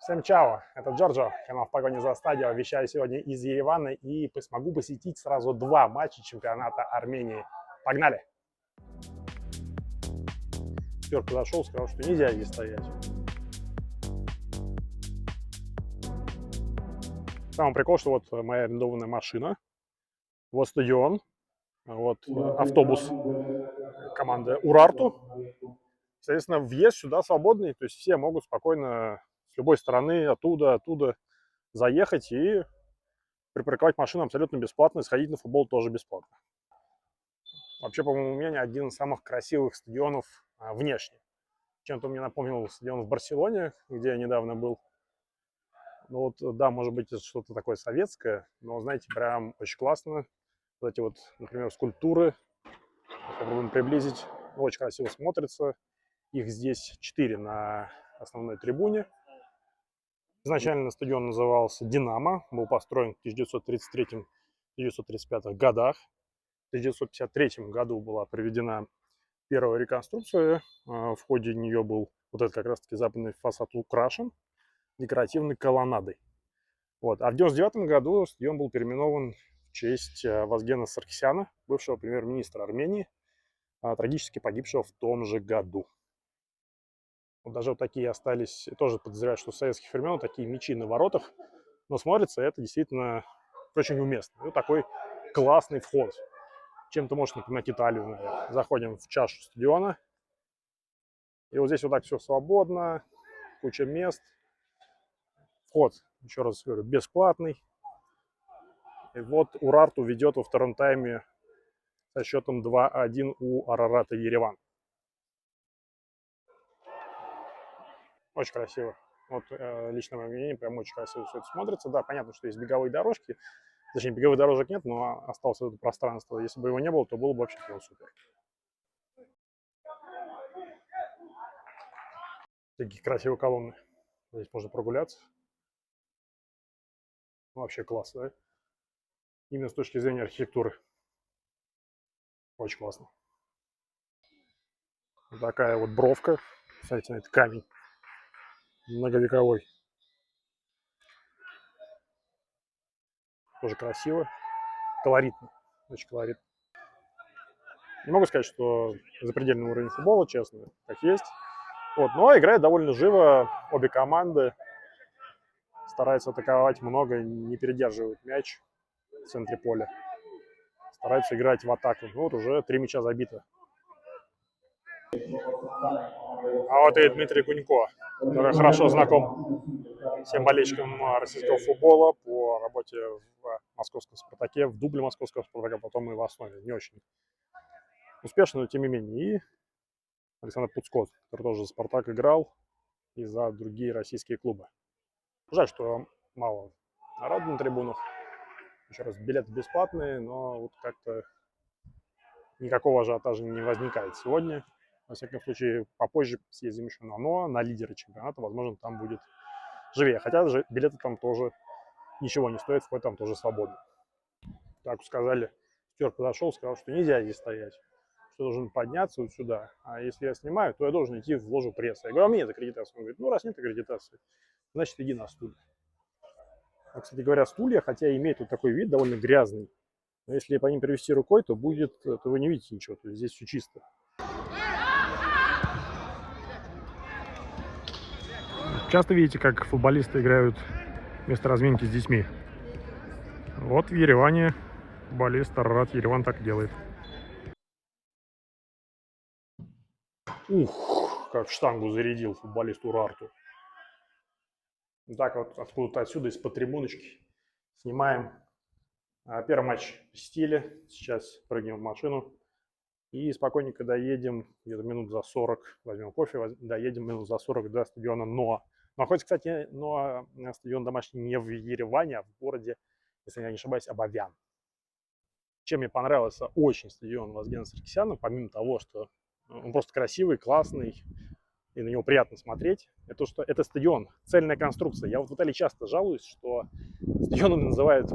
Всем чао, это Джорджо, канал «В погоне за стадио». Вещаю сегодня из Еревана и смогу посетить сразу два матча чемпионата Армении. Погнали! Актер подошел, сказал, что нельзя здесь стоять. Самый прикол, что вот моя арендованная машина, вот стадион, вот автобус команды Урарту. Соответственно, въезд сюда свободный, то есть все могут спокойно с любой стороны, оттуда заехать и припарковать машину абсолютно бесплатно, и сходить на футбол тоже бесплатно. Вообще, по моему мнению, один из самых красивых стадионов внешне. Чем-то мне напомнил стадион в Барселоне, где я недавно был. Ну вот, да, может быть, это что-то такое советское, но, знаете, прям очень классно. Вот эти вот, например, скульптуры, попробуем приблизить, очень красиво смотрится. Их здесь 4 на основной трибуне. Изначально стадион назывался «Динамо», был построен в 1933-1935 годах. В 1953 году была проведена первая реконструкция. В ходе нее был вот этот как раз-таки западный фасад украшен декоративной колоннадой. Вот. А в 1999 году стадион был переименован в честь Вазгена Саркисяна, бывшего премьер-министра Армении, трагически погибшего в том же году. Вот даже вот такие остались, тоже подозреваю, что с советских времен, такие мечи на воротах, но смотрится это действительно очень уместно. И такой классный вход. Чем-то может напоминать Италию, наверное. Заходим в чашу стадиона. И вот здесь вот так все свободно, куча мест. Вход, еще раз говорю, бесплатный. И вот Урарту ведет во втором тайме со счетом 2-1 у Арарата Ереван. Очень красиво. Вот лично мое мнение, прям очень красиво все это смотрится. Да, понятно, что есть беговые дорожки. Точнее, беговых дорожек нет, но осталось это пространство. Если бы его не было, то было бы вообще прям супер. Такие красивые колонны. Здесь можно прогуляться. Вообще классно, да? Именно с точки зрения архитектуры. Очень классно. Вот такая вот бровка. Кстати, это камень многовековой. Тоже красиво. Колоритно. Очень колоритно. Не могу сказать, что запредельный уровень футбола, честно, как есть. Вот, но играет довольно живо. Обе команды стараются атаковать много, не передерживают мяч в центре поля. Стараются играть в атаку. Ну, вот уже 3 мяча забито. А вот и Дмитрий Гунько, который хорошо знаком всем болельщикам российского футбола по работе в московском «Спартаке», в дубле московского «Спартака», потом и в основе. Не очень успешно, но тем не менее. И Александр Пуцко, который тоже за «Спартак» играл и за другие российские клубы. Жаль, что мало народу на трибунах. Еще раз, билеты бесплатные, но вот как-то никакого ажиотажа не возникает сегодня. Во всяком случае, попозже съездим еще на лидера чемпионата. Возможно, там будет живее. Хотя же билеты там тоже ничего не стоят, вход там тоже свободный. Так сказали, актер подошел, сказал, что нельзя здесь стоять, что должен подняться вот сюда. А если я снимаю, то я должен идти в ложу пресса. Я говорю, а у меня нет аккредитации. Он говорит, ну раз нет аккредитации, значит иди на стулья. А, кстати говоря, стулья, хотя имеют вот такой вид довольно грязный, но если по ним привести рукой, то вы не видите ничего, то есть здесь все чисто. Часто видите, как футболисты играют вместо разминки с детьми. Вот в Ереване футболист Арарат Ереван так делает. Ух, как штангу зарядил футболист Урарту. Так вот откуда-то отсюда, из-под трибуночки, снимаем. Первый матч посетили, сейчас прыгнем в машину и спокойненько доедем, где-то минут за 40, возьмем кофе, доедем минут за 40 до стадиона НОА. Находится, кстати, НОА, стадион домашний не в Ереване, а в городе, если я не ошибаюсь, Абовян. Чем мне понравился очень стадион Вазгена Саркисяна, помимо того, что он просто красивый, классный, и на него приятно смотреть, это то, что это стадион, цельная конструкция. Я вот в Италии часто жалуюсь, что стадионы называют,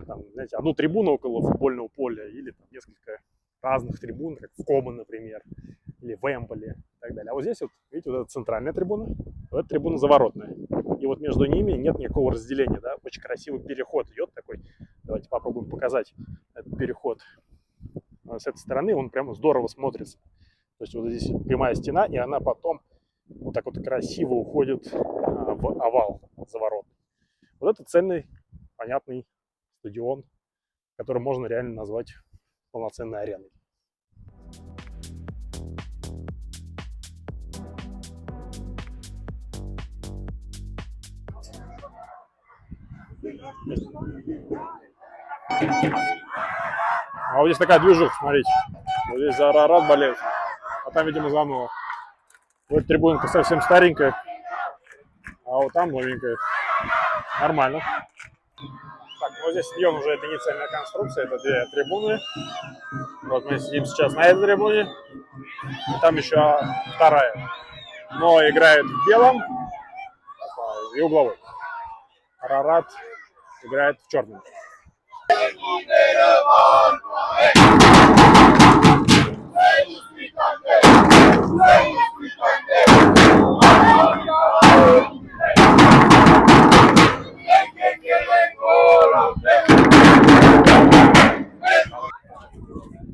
там, знаете, одну трибуну около футбольного поля или там, несколько разных трибун, как в Комо, например, или в Эмполе и так далее. А вот здесь вот, видите, вот эта центральная трибуна, вот эта трибуна заворотная. и вот между ними нет никакого разделения, да, очень красивый переход идет такой. Давайте попробуем показать этот переход с этой стороны, он прямо здорово смотрится. То есть вот здесь прямая стена, и она потом вот так вот красиво уходит в овал за ворот. Вот это цельный, понятный стадион, который можно реально назвать полноценной ареной. А вот здесь такая движуха, смотрите. Вот здесь за Арарат болеет, а там, видимо, заново. Вот трибунка совсем старенькая, а вот там новенькая. Нормально. Так, ну здесь стадион уже это не цельная конструкция, это две трибуны. Вот мы сидим сейчас на этой трибуне, и там еще вторая. Но играет в белом и угловой. Арарат играет в черном.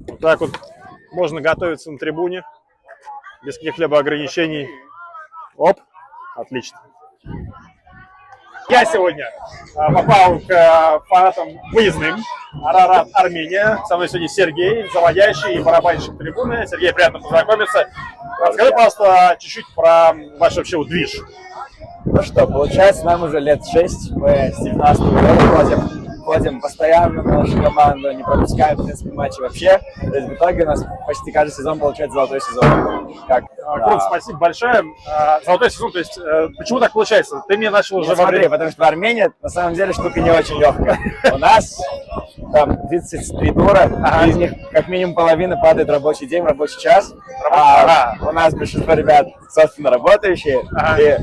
Вот так вот можно готовиться на трибуне без каких-либо ограничений. Оп, отлично. Я сегодня попал к фанатам выездным. Арарат, Армения. Со мной сегодня Сергей, заводящий и барабанщик трибуны. Сергей, приятно познакомиться. Расскажи, пожалуйста, чуть-чуть про ваш вообще движ. Ну что, получается, нам уже лет 6. Мы с 19 года ходим постоянно на нашу команду, не пропускаем, в принципе, матчи вообще. То есть в итоге у нас почти каждый сезон получается золотой сезон. Круто, спасибо большое. Золотой сезон, то есть почему так получается? Ты мне начал уже... Смотри, потому что Армения на самом деле штука не очень легкая. У нас там 33 тура, из них как минимум половина падает в рабочий день, в рабочий час. У нас большинство ребят, собственно, работающие. И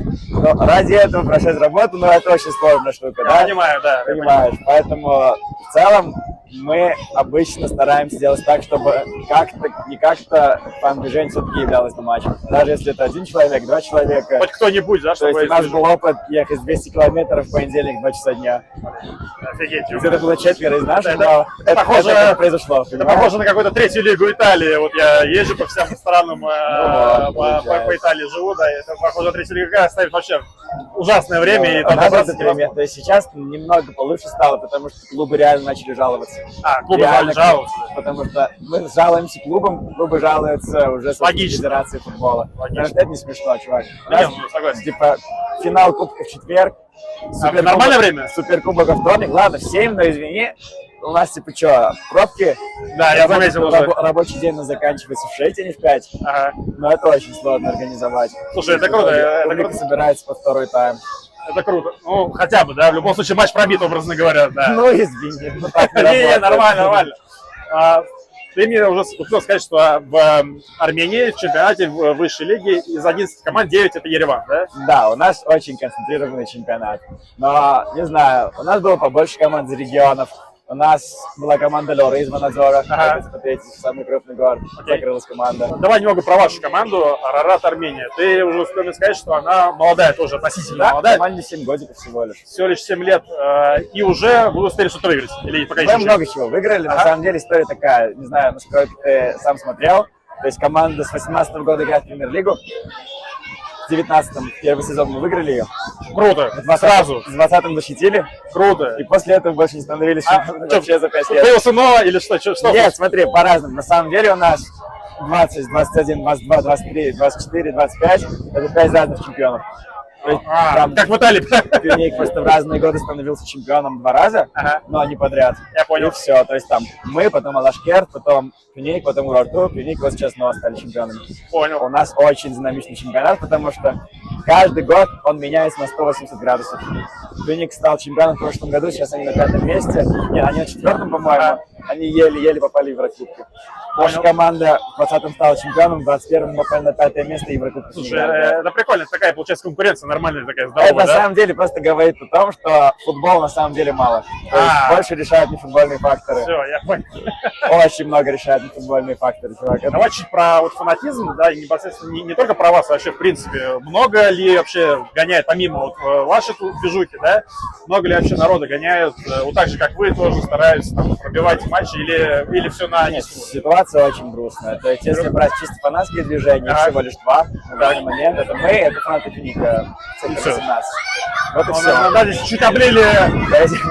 ради этого прощать работу, но это очень сложная штука. Я понимаю, да. Понимаешь, поэтому в целом мы обычно стараемся делать так, чтобы не как-то фан-движение все-таки являлось на матче. Даже если это один человек, два человека. Хоть кто-нибудь, да, чтобы... То есть у нас был опыт ехать 200 километров в понедельник в 2 часа дня. Офигеть. Это было 4 из наших, но это произошло. Это похоже на какую-то третью лигу Италии. Вот я езжу по всем странам, по Италии живу, да, это похоже на третью лигу. Ставит вообще ужасное время. То есть сейчас немного получше стало, потому что клубы реально начали жаловаться. Клубы жалуются. Потому что мы жалуемся клубам, клубы жалуются уже с Федерацией футбола. Это не смешно, чувак. Согласен. Типа финал Кубка в четверг. Нормальное время? Суперкубок во вторник. Ладно, в 7, но извини. У нас типа что, пробки? Да, я заметил уже. Рабочий день заканчивается в 6, а не в 5. Но это очень сложно организовать. Слушай, это круто. Публика собирается по второй тайм. Это круто. Ну, хотя бы, да, в любом случае матч пробит, образно говоря, да. Ну, извини. Не, нормально. Ты мне уже успел сказать, что в Армении в чемпионате в высшей лиге из 11 команд 9 это Ереван, да? Да, у нас очень концентрированный чемпионат. Но, не знаю, у нас было побольше команд из регионов. У нас была команда Лора из Ванадзора, это самый крупный город, закрылась команда. Давай немного про вашу команду, Арарат Армения. Ты уже успел мне сказать, что она молодая тоже, относительно молодая. Да, команде 7 годиков всего лишь. Всего лишь 7 лет, и уже вы успели что-то выиграть? Или пока еще? Мы много чего выиграли, на самом деле история такая, не знаю, насколько ты сам смотрел. То есть команда с 18 года играет в премьер-лигу. В 19-м первый сезон мы выиграли ее. Круто, сразу. В 20-м защитили. Круто. И после этого больше не становились вообще за 5 лет. Ты СНО или что? Нет, смотри, по-разному. На самом деле у нас 20, 21, 22, 23, 24, 25 – это 5 разных чемпионов. Как в Италии. Пюник просто в разные годы становился чемпионом 2 раза, но не подряд. Я понял. И все. То есть там мы, потом Алашкерт, потом Пюник, потом Урарту, Пюник, вот сейчас снова стали чемпионами. Понял. У нас очень динамичный чемпионат, потому что каждый год он меняется на 180 градусов. Пюник стал чемпионом в прошлом году, сейчас они на 5-м месте. Нет, они на 4-м, по-моему. они еле-еле попали в Еврокубки. Наша команда в 20-м стала чемпионом, в 21-м попали на 5-е место и Еврокубки. Слушай, это прикольно, это такая, получается, конкуренция нормальная, такая здоровая, Это на да? самом деле просто говорит о том, что футбол на самом деле мало. То есть больше решают нефутбольные факторы. Все, я понял. Очень много решают нефутбольные факторы, чувак. Давай чуть про вот фанатизм, да, и непосредственно не только про вас, а вообще в принципе. Много ли вообще гоняет, помимо вот вашей движухи, да, много ли вообще народа гоняют, вот так же, как вы, тоже стараются там пробивать матчи или все на Нет, низкую? ситуация очень грустная. То есть, если брать чисто фанатские движения, всего лишь два на данный момент. Это мы, это фанаты Финика, центр 18. Вот и все. Даже чуть облили.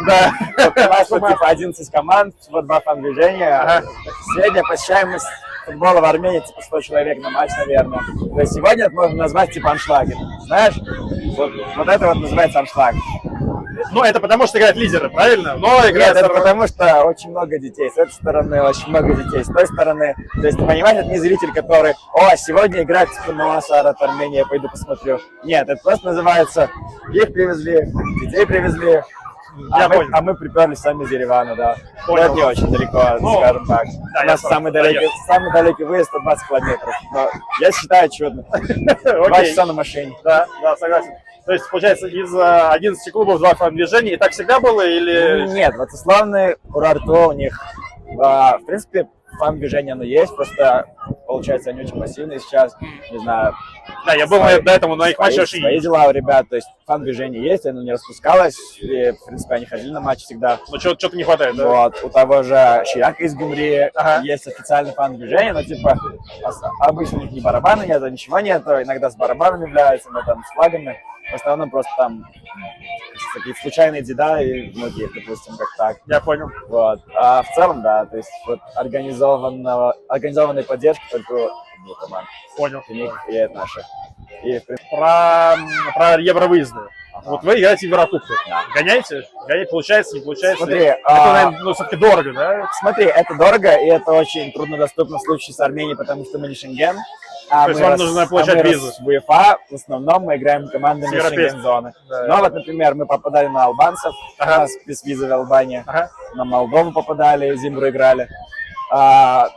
Да. У нас вот, типа 11 команд, всего два фан-движения. Средняя посещаемость футбола в Армении типа 100 человек на матч, наверное. То есть сегодня это можно назвать типа аншлагом. Знаешь? Вот это вот называется аншлаг. Ну, это потому что играют лидеры, правильно? Но Нет, играют... это потому что очень много детей. С этой стороны очень много детей. С той стороны, то есть, понимаете, это не зритель, который, сегодня играть типа Новосар от Армении, я пойду посмотрю. Нет, это просто называется, их привезли, детей привезли, а мы приперлись сами из Еревана, да. Понял. Это не очень далеко, скажем так. Да, У нас самый далекий выезд 120 километров. Но я считаю чудно. 2 часа на машине. Да, согласен. То есть, получается, из 11 клубов 2 фан-движения. И так всегда было или... Нет, вот условный Урарту у них, в принципе, фан-движение оно есть, просто, получается, они очень пассивные сейчас, не знаю. Да, я был до этого на их матчах. Свои дела у ребят, то есть фан-движение есть, оно не распускалось, и, в принципе, они ходили на матчи всегда. Но что-то не хватает, да? Вот, у того же Шияка из Гюмри есть официальное фан-движение, но, типа, обычно у них ни барабана нет, ничего нет, иногда с барабанами являются, но там с флагами. В основном просто там какие-то случайные деда и многие, допустим, как так. Я понял. Вот. А в целом, да, то есть вот организованной поддержки только у двух команд. Понял. Финик и это наша. И, в принципе, Про евровыезды. Вот вы играете в Еврокубке. Да. Гоняете? Получается, не получается? Смотри, это, наверное, все-таки дорого, да? смотри, это дорого, и это очень труднодоступно в случае с Арменией, потому что мы не Шенген. То есть вам нужно получать визу. В УЕФА в основном мы играем командами из Шенген-зоны. Да. Но вот, например, мы попадали на албанцев, у нас безвизовая Албания, на Молдову попадали, Зимбру играли.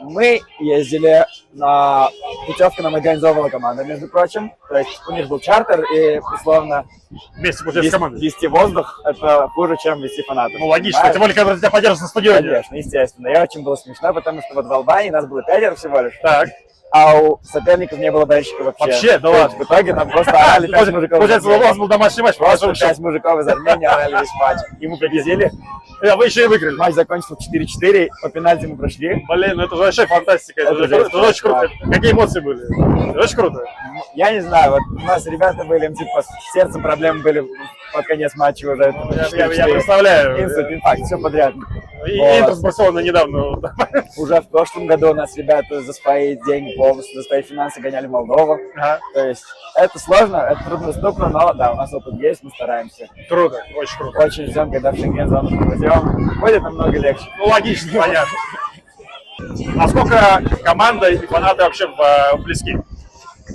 Мы ездили на путевку, нам организовывала команда, между прочим. То есть у них был чартер, и, условно, вместе, получается, команды. вести воздух — это хуже, чем вести фанатов. Ну, логично, тем более, когда тебя поддержат на стадионе. Конечно, естественно. И очень было смешно, потому что вот в Албании нас было 5 всего лишь. Так. А у соперников не было болельщиков вообще. Вообще? Да ладно. В итоге там просто орали 5 мужиков. Получается, у вас был домашний матч. Просто 5 мужиков из Армении орали весь матч. И мы победили. А вы еще и выиграли. Матч закончился 4-4, по пенальти мы прошли. Блин, ну это же вообще фантастика. Это очень круто. Какие эмоции были? Очень круто. Я не знаю, вот у нас ребята были, типа, с сердцем проблемы были под конец матча уже. Я представляю. Инсульт, инфаркт, все подряд. И Интер с Барселоной недавно. Уже в прошлом году у нас ребята за свои деньги полностью, за свои финансы гоняли в Молдову. То есть это сложно, это труднодоступно, но да, у нас опыт есть, мы стараемся. Круто, очень круто. Очень ждем, когда в Шенген-зону попадем. Будет намного легче. Ну, логично, понятно. Насколько команда и фанаты вообще близки?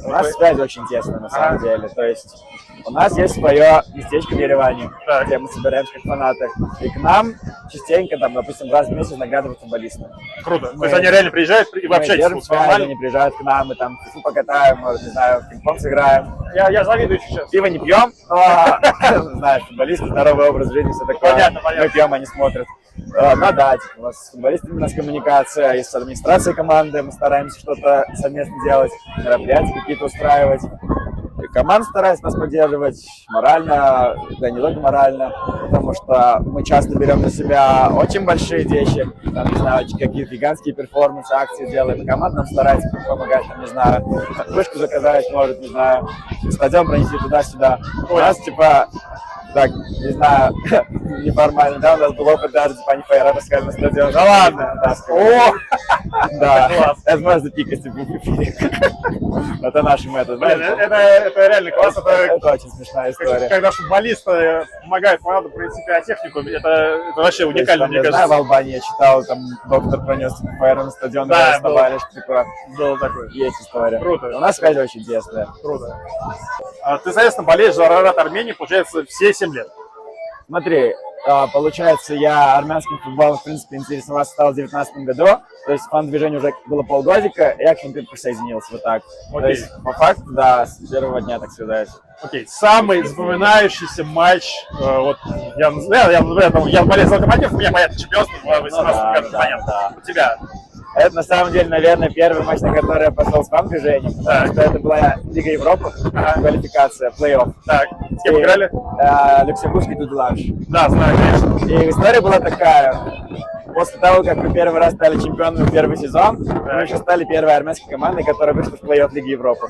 У нас связь очень тесная, на самом деле. То есть у нас есть свое местечко в Ереване, где мы собираемся как фанаты. И к нам частенько, там, допустим, раз в месяц наградывают футболисты. Круто. То есть они реально приезжают и вообще держим связь, они приезжают к нам, мы там фифу покатаем, может, не знаю, в пинг-понг сыграем. Я завидую сейчас. Пиво не пьем, но, знаешь, футболисты, здоровый образ жизни, все такое. Понятно. Мы пьем, они смотрят. Ну да, типа, у нас с футболистами у нас коммуникация, и с администрацией команды мы стараемся что-то совместно делать, мероприятия какие-то устраивать. И команда старается нас поддерживать морально, да не только морально, потому что мы часто берем на себя очень большие вещи, там, не знаю, какие-то гигантские перформансы, акции делаем, и команда нам старается помогать, там, не знаю, крышку заказать, может, не знаю, стадион пронести туда-сюда. У нас, типа, так, не знаю, неформально, да, у нас был опыт даже, типа, они фаера таскали на стадион. Да ладно? О! Да, это можно запикать, типа, в эфире. Это наши методы. Это реально классно. Это очень смешная история. Когда футболисты помогают фанату пройти пиротехнику, это вообще уникально, мне кажется. В Албании я читал, там доктор пронес фаер на стадион, да, вставали, что типа, было такое. есть история. Круто. У нас связь очень тесная. Круто. Ты, соответственно, болеешь за Арарат Армении, получается, все 7 лет. Смотри, Получается, я армянским футболом, в принципе, интересовался стал в 2019 году. То есть фан-движение уже было полгодика, я к ним присоединился вот так. Окей. То есть, по факту, да, с первого дня, так сказать. Окей, самый запоминающийся матч, вот, я болел за Локомотив, у меня понятно чемпионство в 2018 году, понятно. Да. У тебя? Это, на самом деле, наверное, первый матч, на который я пошел с фан-движением, потому что это была Лига Европы, квалификация, плей-офф. Так, с кем играли? Люксембургский Дуделанж. Да, знаю, конечно. И история была такая. После того, как мы первый раз стали чемпионами в первый сезон, мы еще стали первой армянской командой, которая вышла в плей-офф Лиги Европы.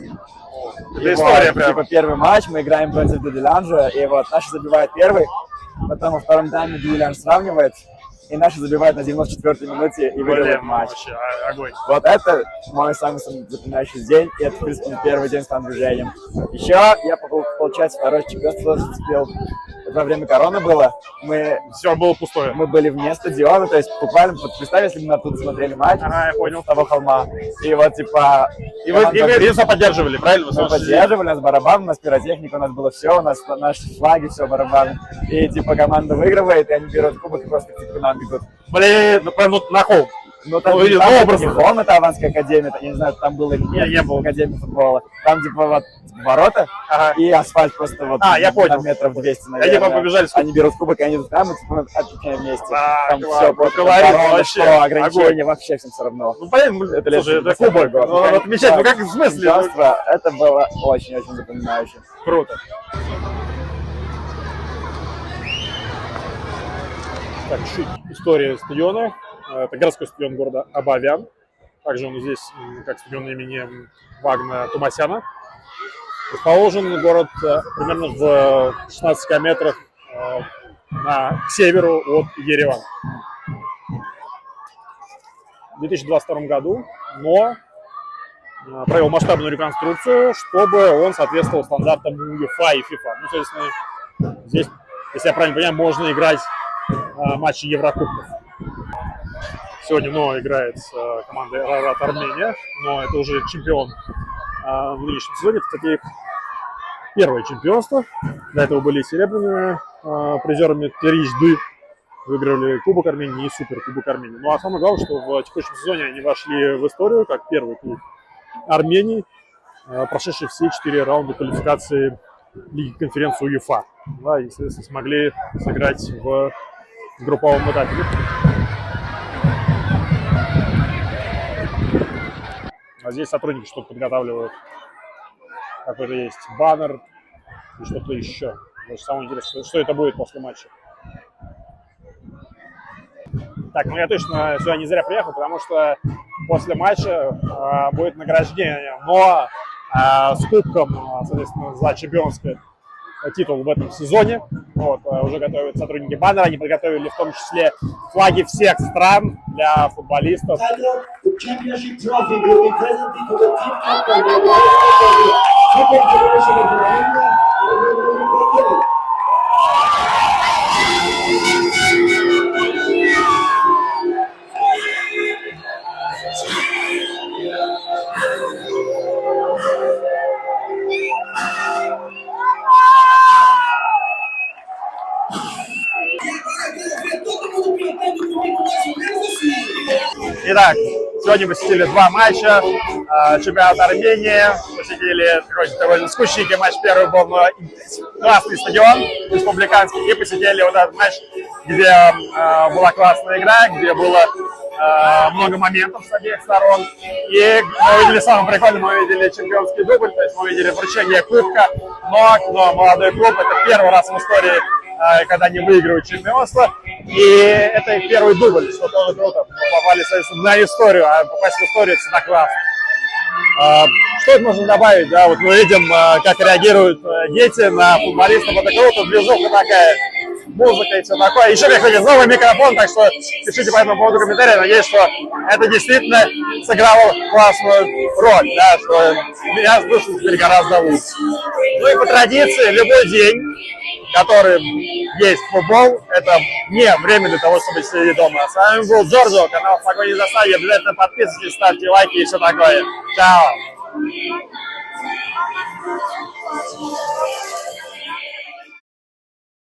Это история вот, прям. Типа первый матч, мы играем против Дуделанжа, и вот наши забивают первый, потом во втором тайме Дуделанж сравнивает, и наши забивают на 94-й минуте и выигрывают матч. Вообще, огонь. Вот это мой самый запоминающийся день, и это, в принципе, первый день с фан-движением. Еще я, получается, второй чемпионство успел. Во время короны было. Все было пустое. Мы были вне стадиона, то есть буквально, представь, если бы мы оттуда смотрели матч, Ага, я понял. с того холма. И вот, типа... И вы все поддерживали, правильно? Мы поддерживали, у нас барабан, у нас пиротехника, у нас было все, у нас наши флаги, все, барабаны. И, типа, команда выигрывает, и они берут кубок и просто типа, к нам бегут. Блин, ну прям на холм. Ну, там, или там образно. не холм, это Аванская академия, я не знаю, там было или нет, Не было. Академия футбола. Там, типа, вот ворота и асфальт просто вот я понял. метров 200, И наверное. они побежали с Они берут кубок, и они идут там, и типа, отвечаем вместе. Там класс, все, ну, колорит вообще. ограничения, Огонь. вообще всем все равно. Ну, понятно, слушай, это кубок. год. Ну, отмечать, ну как в смысле? Чемпионство, это было очень-очень запоминающе. Круто. Так, чуть история стадиона. Это городской стадион города Абовян. Также он здесь, как стадион имени Вагна Тумасяна. Расположен город примерно в 16 километрах к северу от Еревана. В 2022 году МО провел масштабную реконструкцию, чтобы он соответствовал стандартам УЕФА и ФИФА. Ну, соответственно, здесь, если я правильно понимаю, можно играть матчи Еврокубков. Сегодня НО играет с командой Рарат Армения, но это уже чемпион в нынешнем сезоне. Это, кстати, их первое чемпионство. До этого были серебряными призерами трижды. Выиграли Кубок Армении и Суперкубок Армении. Ну а самое главное, что в текущем сезоне они вошли в историю как первый клуб Армении, прошедший все 4 раунда квалификации Лиги конференции УЕФА. Да, и, соответственно, смогли сыграть в групповом этапе. А здесь сотрудники что-то подготавливают. Какой-то есть баннер и что-то еще. Даже самое интересное, что это будет после матча. Так, ну я точно сюда не зря приехал, потому что после матча будет награждение, но с кубком, соответственно, за чемпионский титул в этом сезоне. Вот, уже готовят сотрудники баннера, они подготовили в том числе флаги всех стран для футболистов. Итак, сегодня посетили два матча. Чемпионат Армении, посетили такой довольно скучненький матч. Первый был на классный стадион республиканский. И посетили вот этот матч, где была классная игра, где было много моментов с обеих сторон. И мы увидели самое прикольное, мы увидели чемпионский дубль, то есть мы увидели вручение кубка. Но молодой клуб, это первый раз в истории, когда они выигрывают чемпионство. И это их первый дубль, что тоже круто. Мы попали, соответственно, на историю, а попасть в историю всегда классно. Что это можно добавить? Да? Вот мы видим, как реагируют дети на футболистов. Это круто, движуха такая, музыка и все такое. Еще, как видите, новый микрофон, так что пишите по этому поводу комментарии. Надеюсь, что это действительно сыграло классную роль, да, что меня слышно теперь гораздо лучше. Ну и по традиции, любой день, который есть футбол, это не время для того, чтобы сидеть дома. С вами был Джорджо, канал «Спокойной заставки». Обязательно подписывайтесь, ставьте лайки и все такое. Чао!